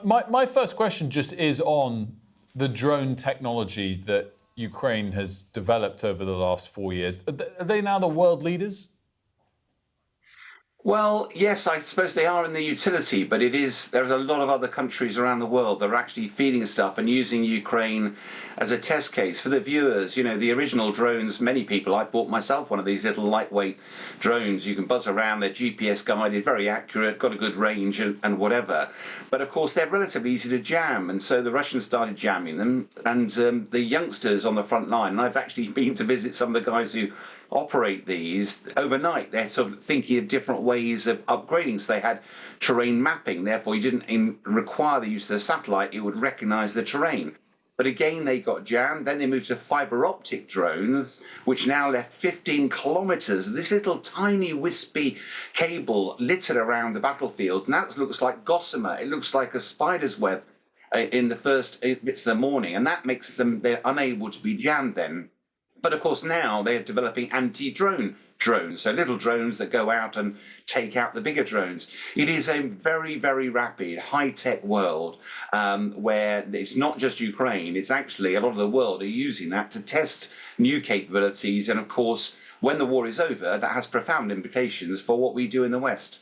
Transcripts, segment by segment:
My first question just is on the drone technology that Ukraine has developed over the last 4 years. Are they now the world leaders? Well, yes, I suppose they are in the utility, but there's a lot of other countries around the world that are actually feeding stuff and using Ukraine as a test case. For the viewers, the original drones, many people, I bought myself one of these little lightweight drones. You can buzz around, they're GPS guided, very accurate, got a good range and whatever. But of course, they're relatively easy to jam. And so the Russians started jamming them. And the youngsters on the front line, and I've actually been to visit some of the guys who operate these overnight. They're sort of thinking of different ways of upgrading. So they had terrain mapping. Therefore, you didn't require the use of the satellite. It would recognize the terrain. But again, they got jammed. Then they moved to fiber optic drones, which now left 15 kilometers. This little tiny wispy cable littered around the battlefield. And that looks like gossamer. It looks like a spider's web in the first bits of the morning. And that makes they're unable to be jammed then. But of course, now they're developing anti-drone drones, so little drones that go out and take out the bigger drones. It is a very, very rapid, high-tech world where it's not just Ukraine, it's actually a lot of the world are using that to test new capabilities. And of course, when the war is over, that has profound implications for what we do in the West.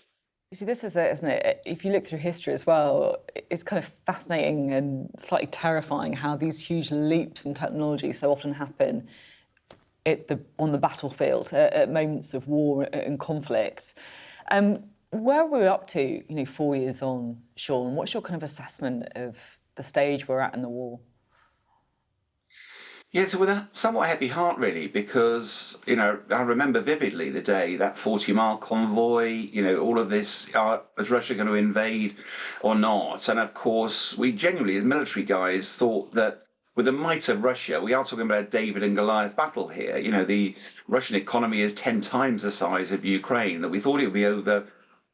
You see, this is it, isn't it? If you look through history as well, it's kind of fascinating and slightly terrifying how these huge leaps in technology so often happen on the battlefield at moments of war and conflict. Where are we up to, 4 years on, Sean? What's your kind of assessment of the stage we're at in the war? Yeah, it's with a somewhat heavy heart, really, because, I remember vividly the day, that 40-mile convoy, all of this, is Russia going to invade or not? And of course, we genuinely, as military guys, thought that with the might of Russia, we are talking about a David and Goliath battle here. The Russian economy is 10 times the size of Ukraine, that we thought it would be over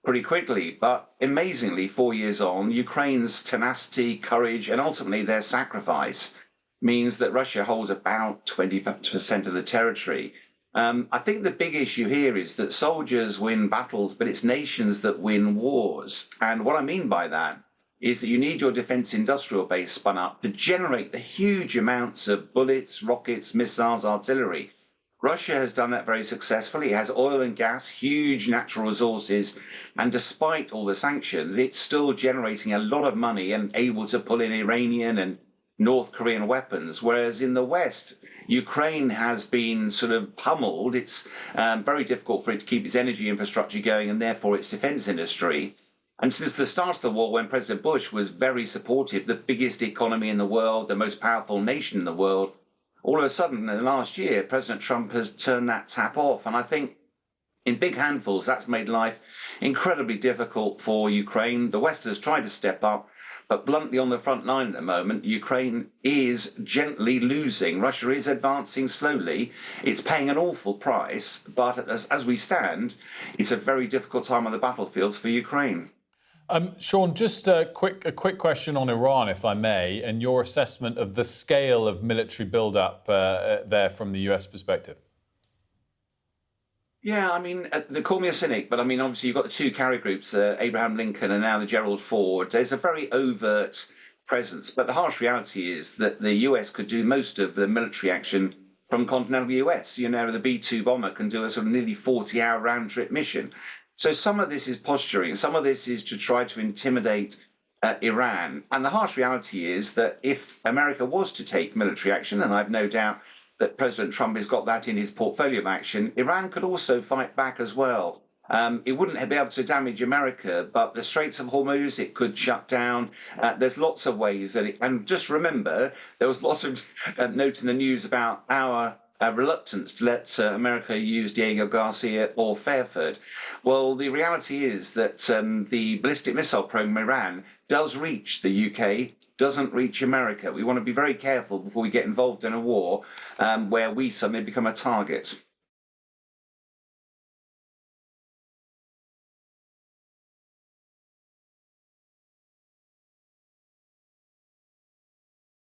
pretty quickly. But amazingly, 4 years on, Ukraine's tenacity, courage, and ultimately their sacrifice means that Russia holds about 20% of the territory. I think the big issue here is that soldiers win battles, but it's nations that win wars. And what I mean by that is that you need your defense industrial base spun up to generate the huge amounts of bullets, rockets, missiles, artillery. Russia has done that very successfully. It has oil and gas, huge natural resources, and despite all the sanctions, it's still generating a lot of money and able to pull in Iranian and North Korean weapons, whereas in the West, Ukraine has been sort of pummeled. It's very difficult for it to keep its energy infrastructure going and therefore its defense industry. And since the start of the war, when President Bush was very supportive, the biggest economy in the world, the most powerful nation in the world, all of a sudden in the last year, President Trump has turned that tap off. And I think in big handfuls, that's made life incredibly difficult for Ukraine. The West has tried to step up, but bluntly on the front line at the moment, Ukraine is gently losing. Russia is advancing slowly. It's paying an awful price, but as we stand, it's a very difficult time on the battlefields for Ukraine. Sean, just a quick question on Iran, if I may, and your assessment of the scale of military build-up there from the US perspective. Yeah, they call me a cynic, but obviously you've got the two carrier groups, Abraham Lincoln and now the Gerald Ford. There's a very overt presence, but the harsh reality is that the US could do most of the military action from continental US. The B-2 bomber can do a sort of nearly 40-hour round-trip mission. So some of this is posturing, some of this is to try to intimidate Iran. And the harsh reality is that if America was to take military action, and I've no doubt that President Trump has got that in his portfolio of action, Iran could also fight back as well. It wouldn't be able to damage America, but the Straits of Hormuz, it could shut down. There's lots of ways and just remember, there was lots of note in the news about our reluctance to let America use Diego Garcia or Fairford. Well, the reality is that the ballistic missile program Iran does reach the UK, doesn't reach America. We want to be very careful before we get involved in a war where we suddenly become a target.